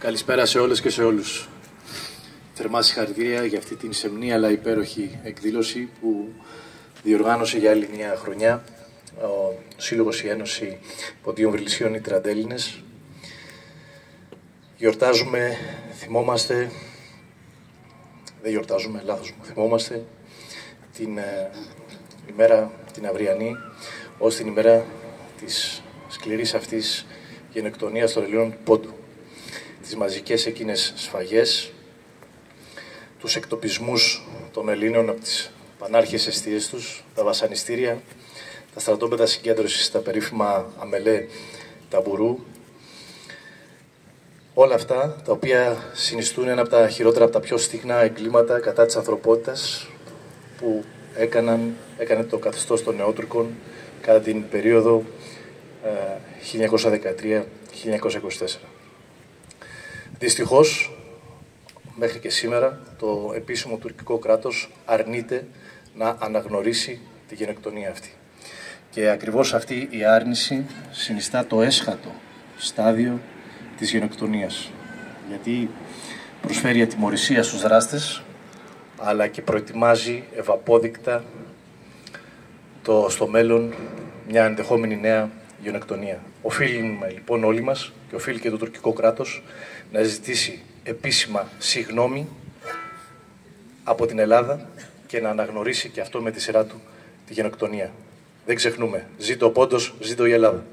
Καλησπέρα σε όλες και σε όλους. Θερμά συγχαρητήρια για αυτή την σεμνή αλλά υπέροχη εκδήλωση που διοργάνωσε για άλλη μια χρονιά ο Σύλλογος η Ένωση Ποντίων Βρυλισίων οι Τραντέλληνες. Θυμόμαστε την ημέρα την αυριανή ως την ημέρα της σκληρής αυτής γενοκτονίας των Ελλήνων του Πόντου. Τις μαζικές εκείνες σφαγές, τους εκτοπισμούς των Ελλήνων από τις πανάρχες εστίες τους, τα βασανιστήρια, τα στρατόπεδα συγκέντρωσης, τα περίφημα Αμελέ, Ταμπουρού, όλα αυτά τα οποία συνιστούν ένα από τα χειρότερα, από τα πιο στιγνά εγκλήματα κατά της ανθρωπότητας που έκανε το καθεστώς των Νεότουρκων κατά την περίοδο 1913-1924. Δυστυχώς, μέχρι και σήμερα, το επίσημο τουρκικό κράτος αρνείται να αναγνωρίσει τη γενοκτονία αυτή. Και ακριβώς αυτή η άρνηση συνιστά το έσχατο στάδιο της γενοκτονίας. Γιατί προσφέρει ατιμωρησία στους δράστες, αλλά και προετοιμάζει ευαπόδεικτα στο μέλλον μια ενδεχόμενη νέα γενοκτονία. Οφείλουμε λοιπόν όλοι μας και οφείλει και το τουρκικό κράτος να ζητήσει επίσημα συγγνώμη από την Ελλάδα και να αναγνωρίσει και αυτό με τη σειρά του τη γενοκτονία. Δεν ξεχνούμε. Ζήτω ο Πόντος, ζήτω η Ελλάδα.